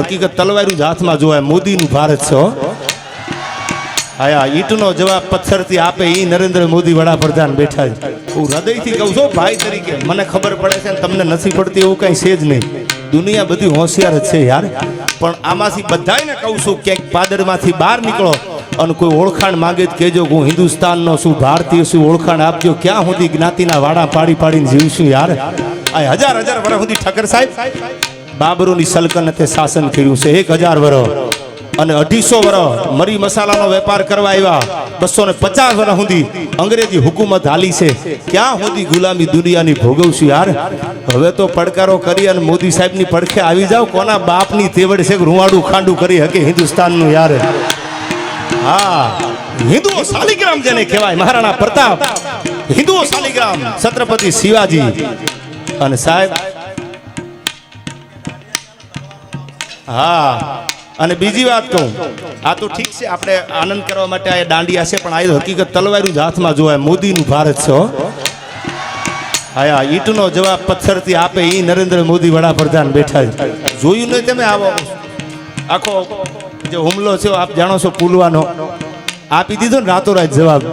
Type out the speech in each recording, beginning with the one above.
હકીકત તલવારું જ હાથમાં જોવાય. મોદીનું ભારત છે. હા, ઈટનો જવાબ પથ્થરથી આપે ઈ નરેન્દ્ર મોદી વડાપ્રધાન બેઠા છે. હું હૃદયથી કહું છું ભાઈ તરીકે, મને ખબર પડે છે ને તમને નથી પડતી એવું કઈ છે જ નહીં. દુનિયા બધી હોશિયાર જ છે યાર. પણ આમાંથી બધાને કહું છું ક્યાંક પાદરમાંથી બહાર નીકળો અને કોઈ ઓળખાણ માંગે જ કહેજો હું હિન્દુસ્તાનનો છું, ભારતીય છું, ઓળખાણ આપજો. ક્યાં સુધી જ્ઞાતિના વાડા પાડી પાડીને જીવશું યાર? આ હજાર હજાર વર્ષ સુધી ઠક્કર સાહેબ બાબરોની સલ્તનતે શાસન કર્યું છે. 1000 વર્ષ અને 250 વર્ષ મરી મસાલાનો વેપાર કરવા આવ્યા. 250 વર્ષ સુધી અંગ્રેજી હુકુમત હાલી છે. ક્યાં સુધી ગુલામી દુનિયાની ભોગવશું યાર? હવે તો પડકારો કરી અને મોદી સાહેબની પડખે આવી જાવ. કોના બાપની તેવડ છે રૂવાડું ખાંડું કરી શકે હિન્દુસ્તાનનું યાર? હા, હિન્દુઓ શાલિગ્રામ જેને કહેવાય, મહારાણા પ્રતાપ, હિન્દુઓ શાલિગ્રામ, છત્રપતિ શિવાજી. અને સાહેબ હા, અને બીજી વાત કહું, આ તો ઠીક છે આપણે આનંદ કરવા માટે આ દાંડિયા છે, પણ આ હકીકત તલવારું જ હાથમાં જોવાય. મોદીનું ભારત છે. હા, ઈટનો જવાબ પથ્થરથી આપે ઈ નરેન્દ્ર મોદી વડાપ્રધાન બેઠા છે. જોયું નહીં તમે? આવો આખો જે હુમલો છે આપ જાણો છો પુલવાનો, આપી દીધો ને રાતોરાત જવાબ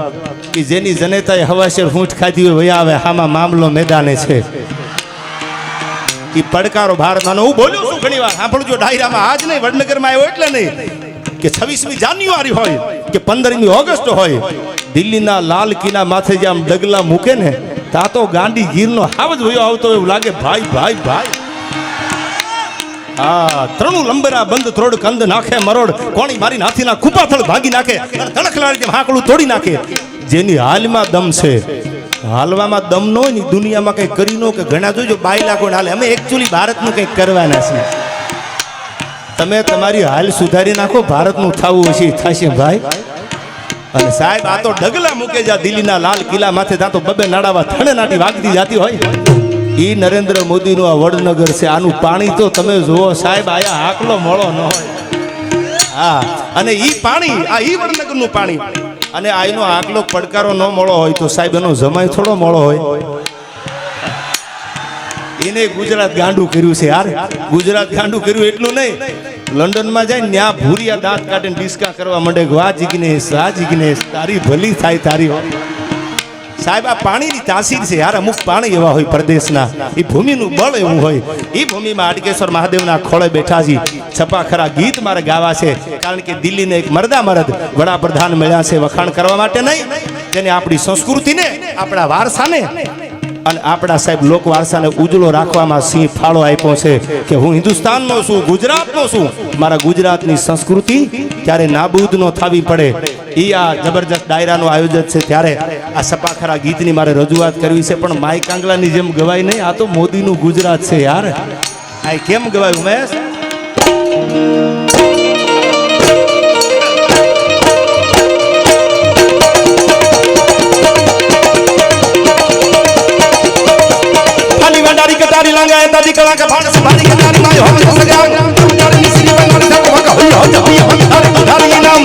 કે જેની જનેતાએ હવાશેર ફૂંટ ખાધી હોય વયા આવે, હામાં મામલો મેદાને છે. એ પડકારો ભારતમાં હું બોલ્યો છું ઘણી વાર, સાંભળજો ડાયરામાં. આજ નહીં, વડનગરમાં આવ્યો એટલે નહીં કે 26મી જાન્યુઆરી હોય કે 15મી ઓગસ્ટ હોય, દિલ્હીના લાલ કિલ્લા માથે જે આમ ડગલા મૂકે ને તા તો ગાંડી ગીરનો હાવ જ વયો આવતો એવું લાગે. ભાઈ ભાઈ ભાઈ, હા, ત્રણું લંબરા બંધ ત્રોડ કંદ નાખે મરોડ, કોણી મારી હાથીના કુપાથળ ભાગી નાખે, તડખલાડી હાકડું તોડી નાખે. જેની હાલમાં દમ છે, હાલવામાં દમ ન હોય ને દુનિયામાં કંઈક કરી નો કે ઘણા જોજો 22 લાખ હાલે. અમે એકચ્યુઅલી ભારતનું કંઈક કરવાના છીએ. તમે તમારી હાલ સુધારી નાખો, ભારતનું થવું હશે થશે ભાઈ. અને સાહેબ આ તો ડગલા મૂકે જા દિલ્હીના લાલ કિલ્લા માથે, ત્યાં તો બબે નાડાવા થણે નાટી વાગતી જાતી હોય. ઈ નરેન્દ્ર મોદીનું આ વડનગર છે. આનું પાણી તો તમે જુઓ સાહેબ, આયા હાકલો મોળો ન હોય. હા, અને ઈ પાણી, આ ઈ વડનગરનું પાણી, અને આનો આકલો પડકારો ન મળો હોય તો સાહેબ એનો જમાઈ થોડો મળો હોય. એને ગુજરાત ગાંડું કર્યું છે યાર. ગુજરાત ગાંડું કર્યું એટલું નહીં, લંડનમાં જાય ત્યાં ભૂરિયા દાંત કાઢીને ડિસ્કા કરવા માંડે. વાહ જિગ્નેશ, આ જિગ્નેશ, તારી ભલી થાય તારી. સાહેબ આ પાણીની તાસીર છે યાર. અમુક પાણી એવા હોય પ્રદેશના, એ ભૂમિનું બળ એવું હોય. એ ભૂમિમાં હાડકેશ્વર મહાદેવના ખોળે બેઠા છે. છપાખરા ગીત મારે ગાવા છે, કારણ કે દિલ્હીને એક મરદા મરદ વડાપ્રધાન મળ્યા છે વખાણ કરવા માટે નહીં, જેને આપણી સંસ્કૃતિને, આપણા વારસાને અને આપણા સાહેબ લોક વારસાને ઉજળો રાખવામાં સિંહ ફાળો આપ્યો છે કે હું હિન્દુસ્તાનનો છું, ગુજરાતનો છું. મારા ગુજરાતની સંસ્કૃતિ ત્યારે નાબૂદ ન થવી પડે. એ આ જબરજસ્ત ડાયરાનું આયોજન છે, ત્યારે આ સપાખરા ગીતની મારે રજૂઆત કરવી છે. પણ માઈ કાંગલાની જેમ ગવાય નહીં, આ તો મોદીનું ગુજરાત છે યાર. આ કેમ ગવાય ઉમેશ? तारी लांगा है तारी कला का भाड़ संभाली के तारी माय हो सजा तारी निसरी बंगाल तक वका हुई हो जबी हम तारी तारी नाम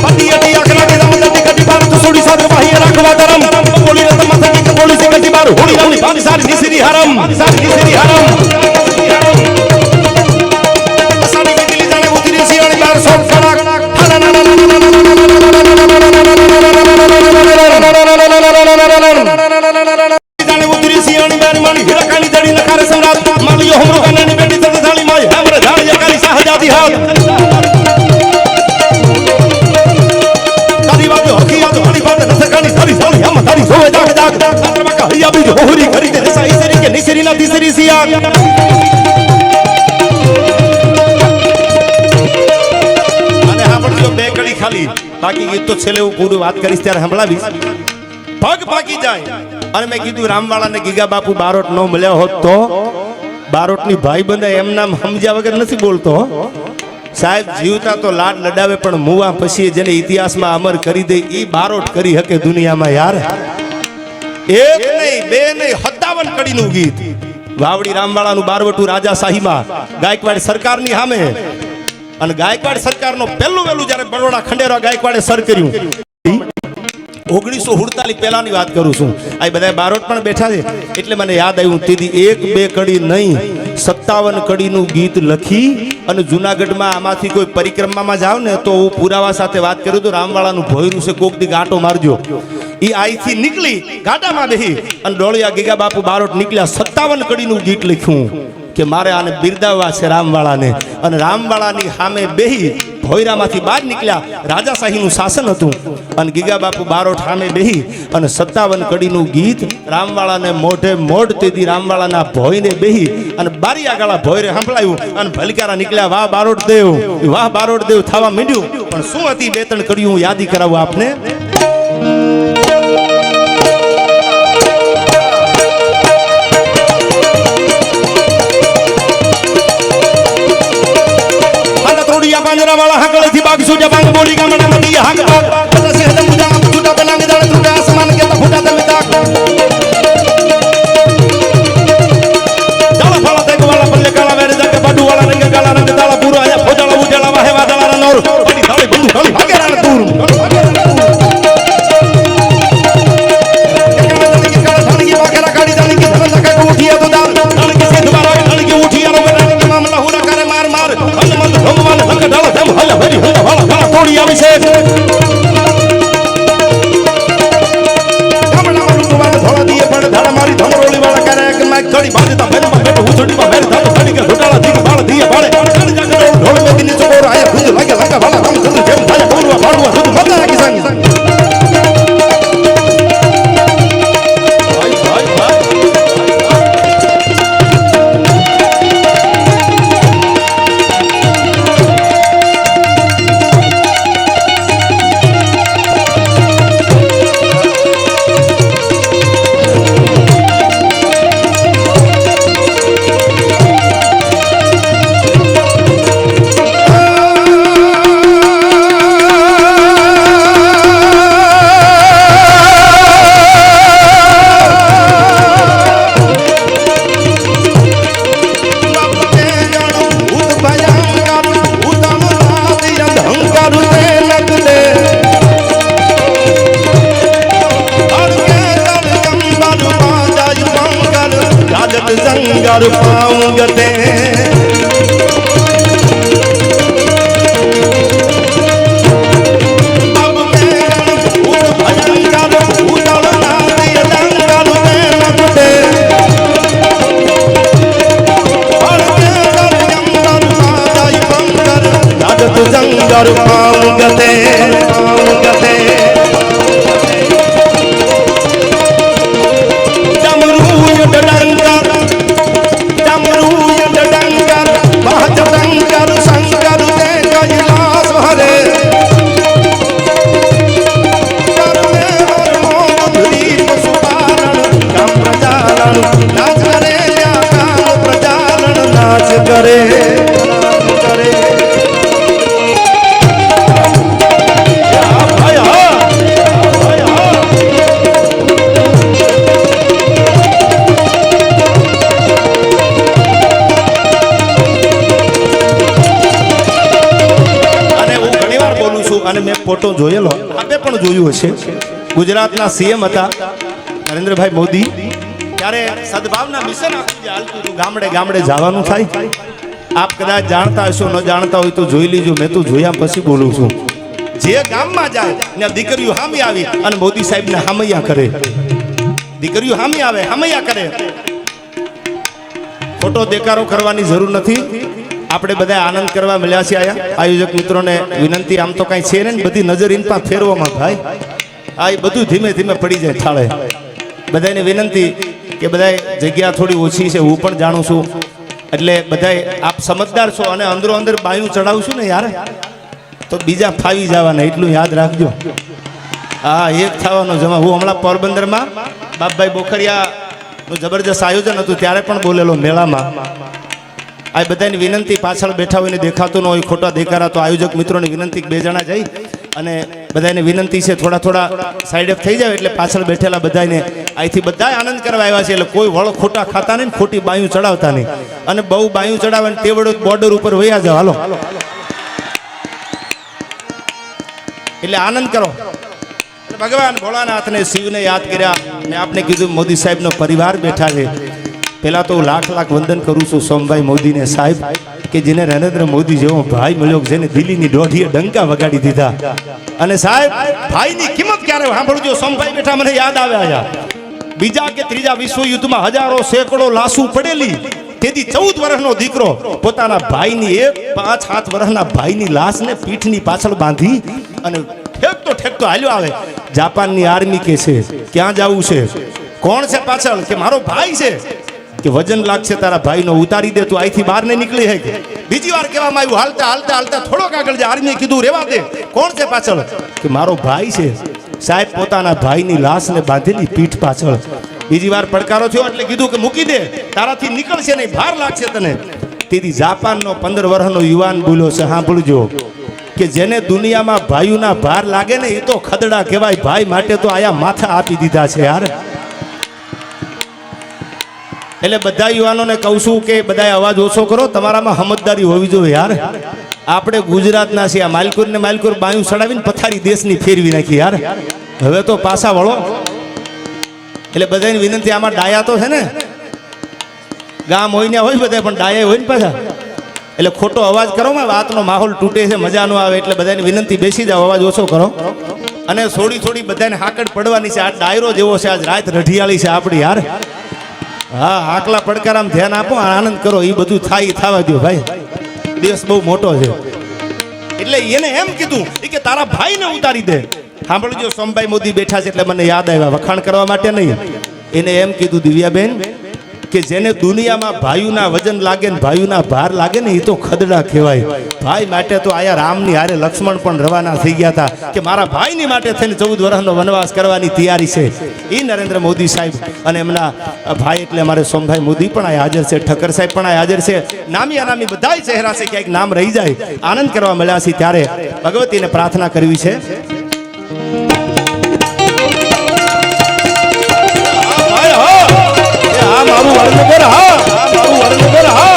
पति अटी अखला के दम दती कटी बार तो सोडी साथ बाही रखवा दरम बोली रत माथा की बोली से कटी बार होड़ी रानी पानी सारी निसरी हरम सारी की दिली जाने वो दिली सी वाली बार सोच करा બાકી ગીત તો છેલ્લે હું પૂરું વાત કરીશ ત્યારે સંભળાવીશ. પગ પાકી જાય. અને મેં કીધું રામવાળાને ગીગા બાપુ બારોટ ન મળ્યા હોત તો બારોટની ભાઈ બંધ એમ નામ સમજ્યા વગર નથી બોલતો સાહેબ. જીવતા તો લાડ લડાવે, પણ મુવા પછી જેને ઇતિહાસમાં અમર કરી દે એ બારોટ કરી શકે દુનિયામાં યાર. એક નહીં, બે નહીં, 57 કડીનું ગીત. વાવડી રામવાળાનું બારવટું રાજાશાહીમાં ગાયકવાડ સરકારની સામે. અને ગાયકવાડ સરકારનો પહેલું વહેલું જ્યારે બરોડા ખંડેરા ગાયકવાડે સર કર્યું, 1947 પહેલાની વાત કરું છું. આ બધા બારોટ પણ બેઠા છે એટલે મને યાદ આવ્યું તેથી 1-2 કડી નહીં 57 કડીનું ગીત લખી અને જુનાગઢમાં આમાંથી કોઈ પરિક્રમામાં જાવ ને તો હું પુરાવા સાથે વાત કરું તો રામવાળાનું ભોયરું છે કોક દી ગાંટો મારજો. ઈ આઈથી નીકળી ગાટામાં બેહી અને ડોળિયા ગીગા બાપુ બારોટ નીકળ્યા 57 કડીનું ગીત લખ્યું કે મારે આને બિરદાવવા છે રામવાળાને. અને રામવાળાની સામે બેહી ભોયરામાંથી બહાર નીકળ્યા. રાજાશાહીનું શાસન હતું અને ગીગા બાપુ બારોટ સામે બેહી અને 57 કડીનું ગીત રામવાળાને મોઢે મોઢ તેદી રામવાળાના ભોયને બેહી અને બારિયા ગાળા ભોયરે સંભળાયું અને ભલકારા નીકળ્યા વાહ બારોટ દેવ થવા માંડ્યું. પણ શું હતી 2-3 કડીઓ હું યાદી કરાવું આપને. વાળા હકળેથી બાગ સુજા બાંગ બોલી ગામના મંદી હાક બાગ પતા સે હદમ મુજા સુટા પલાંગ દાળ સુટા આસમાન કે ફૂટા તમે તાક દાળ ફળા દેખ વાળા પલ્લે કાળા વેરે જકે બાડુ વાળા રંગ કાળા રંગ દાળ પૂરો આયા ફોજાળા ઉજાળા વાહે વાદળા નોર બડી થાળી બંદુ થાળી ભાગેરા દૂર અને મેં ફોટો જોયેલો આપે પણ જોયું હશે. ગુજરાતના સીએમ હતા નરેન્દ્રભાઈ મોદી. ત્યારે સદભાવના મિશન આખું જે હાલતું હતું ગામડે ગામડે જવાનું થાય. આપ કદાચ જાણતા હશો ન જાણતા હોય તો જોઈ લીજો. મેં તો જોયા પછી બોલું છું. જે ગામમાં જાય ત્યાં દીકરીઓ હામી આવી અને મોદી સાહેબને હામૈયા કરે. દીકરીઓ હામી આવે હામૈયા કરે. ખોટો દેકારો કરવાની જરૂર નથી. આપણે બધા આનંદ કરવા મળ્યા છે. આયા આયોજક મિત્રોને વિનંતી આમ તો કઈ છે ને બધી નજર ઇનપા ફેરવામાં ભાઈ આ બધું ધીમે ધીમે પડી જાય થાળે. બધાને વિનંતી કે બધા જગ્યા થોડી ઓછી છે હું પણ જાણું છું એટલે બધા આપ સમજદાર છો અને અંદરો અંદર બાયું ચડાવશું ને યાર તો બીજા ફાવી જવાના એટલું યાદ રાખજો. હા એક થવાનો જમા. હું હમણાં પોરબંદરમાં બાપભાઈ બોખરિયાનું જબરજસ્ત આયોજન હતું ત્યારે પણ બોલેલો મેળામાં. આ બધાની વિનંતી પાછળ બેઠા હોય ને દેખાતું ન હોય ખોટા દેખારા તો આયોજક મિત્રોની વિનંતી 2 જણા જઈ અને બધાને વિનંતી છે થોડા સાઈડ અપ થઈ જાય એટલે પાછળ બેઠેલા બધાને અહીંથી બધા આનંદ કરવા આવ્યા છે એટલે કોઈ વળ ખોટા ખાતા નહીં ખોટી બાયું ચડાવતા નહીં અને બહુ બાયું ચડાવે ને તેવડો બોર્ડર ઉપર વયા જાવ હાલો એટલે આનંદ કરો. ભગવાન ભોળાનાથને શિવને યાદ કર્યા ને આપણે કીધું મોદી સાહેબનો પરિવાર બેઠા છે. પહેલા તો હું લાખ લાખ વંદન કરું છું સોમભાઈ મોદીને સાહેબ કે જેને નરેન્દ્ર મોદી જેવો ભાઈ મળ્યો જેને દિલ્હીની દોઢીએ ડંકા વગાડી દીધા. અને સાહેબ ભાઈની કિંમત ક્યારે સાંભળજો. સોમભાઈ બેઠા મને યાદ આવ્યા. બીજા કે ત્રીજા વિશ્વ યુદ્ધમાં હજારો સેંકડો લાશો પડેલી તેથી 14 વર્ષનો દીકરો પોતાના ભાઈની 5-7 વર્ષના ભાઈની લાશને પીઠની પાછળ બાંધી અને ઠેકતો હાલ્યો આવે. જાપાનની આર્મી કે છે ક્યાં જવું છે, કોણ છે પાછળ, કે મારો ભાઈ છે, કે વજન લાગશે તારા ભાઈનો, ઉતારી દે, તું અહીંથી બહાર નહીં નીકળી હે. બીજી વાર કહેવામાં આવ્યું હાલતા હાલતા હાલતા થોડોક આગળ જાય. આર્મીએ કીધું રેવા દે, કોણ છે પાછળ, કે મારો ભાઈ છે. સાહેબ પોતાના ભાઈની લાશને બાંધેલી પીઠ પાછળ બીજી વાર પડકારો થયો એટલે કીધું કે મૂકી દે, તારાથી નીકળશે નહીં, ભાર લાગશે તને. તેથી જાપાનનો 15 વર્ષનો યુવાન બોલ્યો છે, સાંભળજો, કે જેને દુનિયામાં ભાઈઓના ભાર લાગે ને એ તો ખદડા કહેવાય. ભાઈ માટે તો આયા માથા આપી દીધા છે યાર. એટલે બધા યુવાનોને કહું છું કે બધા અવાજ ઓછો કરો, તમારામાં સમજદારી હોવી જોઈએ યાર. આપણે ગુજરાતના છીએ, આ માલકુર ને માલકુર બાયું ચડાવીને પથારી દેશની ફેરવી નાખી યાર. હવે તો પાછા વળો. એટલે બધાની વિનંતી, આમાં ડાયા તો છે ને, ગામ હોય ને હોય બધા, પણ ડાયા હોય ને પાછા. એટલે ખોટો અવાજ કરો માં વાતનો માહોલ તૂટે છે, મજા ન આવે. એટલે બધાની વિનંતી બેસી જાઓ, અવાજ ઓછો કરો. અને થોડી બધાને હાકડ પડવાની છે. આ ડાયરો જેવો છે, આજ રાત રઢિયાળી છે આપણી યાર. હા, આકલા પડકારામાં ધ્યાન આપો, આનંદ કરો. એ બધું થાય થવા દો ભાઈ, દેશ બહુ મોટો છે. એટલે એને એમ કીધું કે તારા ભાઈને ઉતારી દે. સાંભળજો, સોમભાઈ મોદી બેઠા છે એટલે મને યાદ આવ્યા, વખાણ કરવા માટે નહીં. એને એમ કીધું દિવ્યાબેન કે જેને દુનિયામાં ભાઈઓના વજન લાગે ને ભાઈઓના ભાર લાગે ને એ તો ખદડા કહેવાય. ભાઈ માટે તો આયા રામની હારે લક્ષ્મણ પણ રવાના થઈ ગયા હતા કે મારા ભાઈની માટે થઈને 14 વર્ષનો વનવાસ કરવાની તૈયારી છે. એ નરેન્દ્ર મોદી સાહેબ અને એમના ભાઈ એટલે અમારે સોમભાઈ મોદી પણ આ હાજર છે, ઠક્કર સાહેબ પણ આ હાજર છે. નામી અનામી બધાય ચહેરા છે, ક્યાંક નામ રહી જાય. આનંદ કરવા મળ્યા છે ત્યારે ભગવતીને પ્રાર્થના કરવી છે. મારું વડનગર, હા મારું વડનગર, હા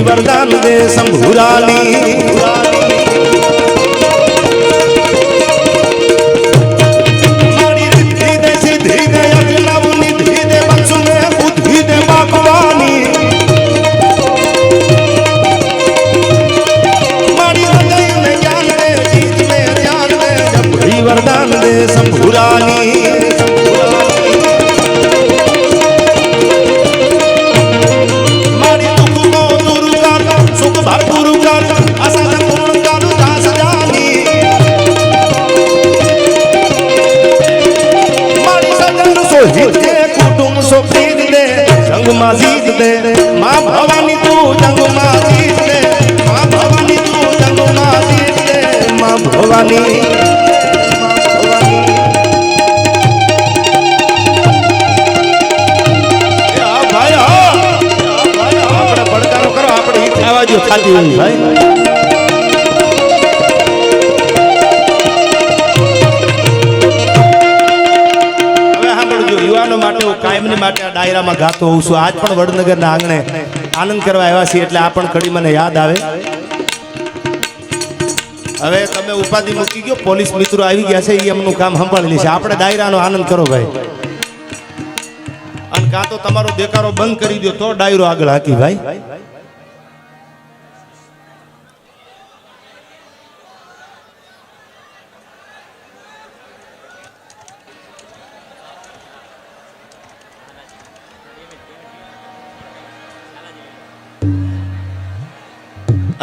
वरदान दे शंभुरानी. मारी रिद्धि दे सिद्धि दे अजनव निधि दे बंसु में बुद्धि दे बागवानी. मारी हृदय में ज्ञान दे चित्त में ध्यान दे जब भी वरदान दे शंभुरानी. कुटुंब सो प्रीत दे जंग मां जीत दे. मां भवानी तू जंग मां जीत दे. मां भवानी तू जंग मां जीत दे. मां भवानी. भाई આપણે પડકારો કરો, આપણે હિત થવા જો ખાતી હોય ભાઈ. યુવાનો માટે હું કાયમની માટે આ ડાયરામાં ગાતો હોઉં છું. આજ પણ વડનગરના આંગણે આનંદ કરવા આવ્યા છીએ એટલે આ પણ કડી મને યાદ આવે. હવે તમે ઉપાધિ મૂકી ગયો, પોલીસ મિત્રો આવી ગયા છે, એ એમનું કામ સંભાળી લેશે. આપણે ડાયરાનો આનંદ કરો ભાઈ. અને કાં તો તમારો દેકારો બંધ કરી દો તો ડાયરો આગળ હાકી ભાઈ.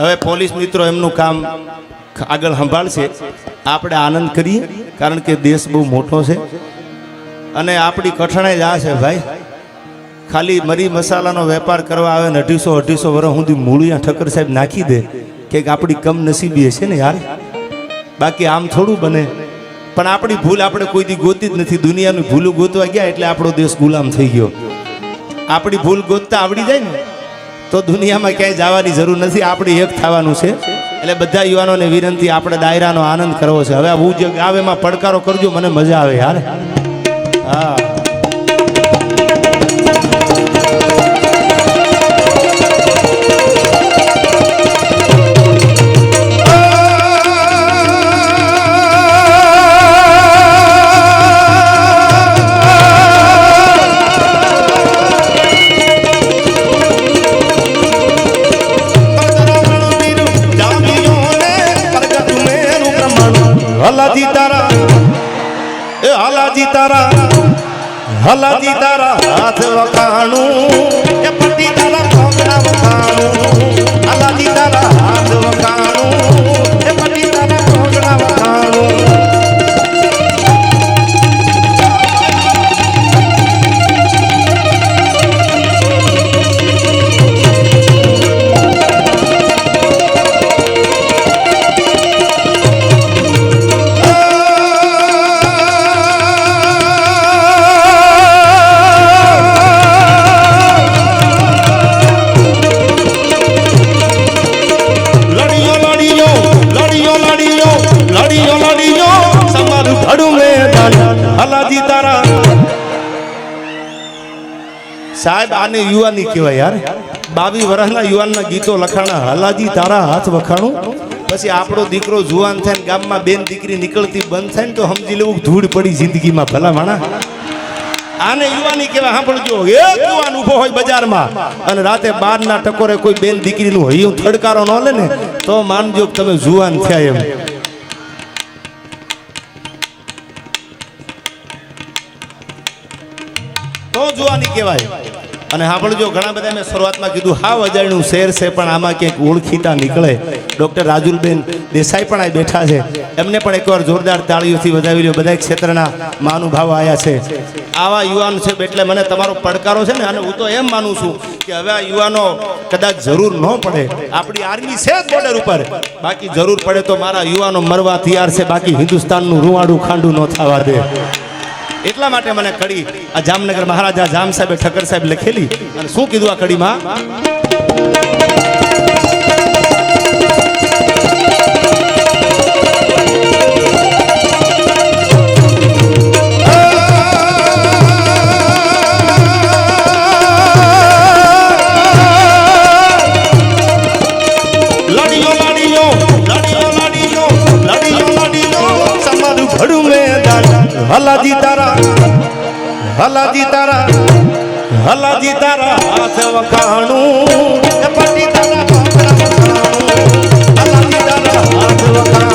હવે પોલીસ મિત્રો એમનું કામ આગળ સંભાળશે. આપણે આનંદ કરીએ કારણ કે દેશ બહુ મોટો છે અને આપણી કઠણાઈ જ આ છે ભાઈ. ખાલી મરી મસાલાનો વેપાર કરવા આવે ને 250 વર્ષ સુધી મૂળિયા ઠક્કર સાહેબ નાખી દે કે આપણી કમ નસીબી હશે ને યાર. બાકી આમ થોડું બને. પણ આપણી ભૂલ આપણે કોઈ દી ગોતી જ નથી. દુનિયાની ભૂલો ગોતવા ગયા એટલે આપણો દેશ ગુલામ થઈ ગયો. આપણી ભૂલ ગોતતા આવડી જાય ને તો દુનિયામાં ક્યાંય જવાની જરૂર નથી. આપણે એક થવાનું છે. એટલે બધા યુવાનોને વિનંતી, આપણે ડાયરાનો આનંદ કરવો છે. હવે હું જે ગાવ એમાં પડકારો કરજો, મને મજા આવે યાર. હા, હલાજી તારા, એ હલાજી તારા, હલાજી તારા હાથ વખાણું, એ પટ્ટી તારા પગલા વખાણું. હલાજી તારા હાથ વખાણું, એ પટ્ટી તારા પગલા વખાણું. હલાજી તારા સાહેબ, આને યુવાની કહેવાય યાર. 22 વર્ષના યુવાનના ગીતો લખાણા, હલાજી તારા હાથ વખાણું. પછી આપણો દીકરો જુવાન થાય ને ગામમાં બેન દીકરી નીકળતી બંધ થાય ને તો સમજી લેવું ધૂળ પડી જિંદગીમાં. ભલા માણા, આને યુવાની કહેવાય. સાંભળજો, એક યુવાન ઊભો હોય બજારમાં અને રાતે 12 ના ટકોરે કોઈ બેન દીકરીનું હૈયું થડકારો ન લે ને તો માનજો કે તમે જુવાન થયા એમ. તો જુવાની કહેવાય. અને સાંભળજો, ઘણા બધા મેં શરૂઆતમાં કીધું હાવ અજાણ્યું શેર છે પણ આમાં ક્યાંક ઓળખીતા નીકળે. ડૉક્ટર રાજુલબેન દેસાઈ પણ આ બેઠા છે, એમને પણ એકવાર જોરદાર તાળીઓથી વધાવી લ્યો. બધા ક્ષેત્રના મહાનુભાવો આવ્યા છે. આવા યુવાન છે એટલે મને તમારો પડકારો છે ને, અને હું તો એમ માનું છું કે હવે આ યુવાનો કદાચ જરૂર ન પડે, આપણી આર્મી છે જ બોર્ડર ઉપર, બાકી જરૂર પડે તો મારા યુવાનો મરવા તૈયાર છે. બાકી હિન્દુસ્તાનનું રૂવાડું ખાંડું ન થવા દે. એટલા માટે મને કડી આ જામનગર મહારાજા જામ સાહેબે ઠક્કર સાહેબ લખેલી. અને શું કીધું આ કડીમાં? લડીયો લડીયો લડીયો લડીયો લડીયો લડીયો સમારું ઘડું મેદાન. હલાજી તારા, હલાજી તારા, હલાજી તારા હાથ વખાણું, એ પટ્ટી તારા પગલા વખાણું. હલાજી તારા હાથ વખાણું.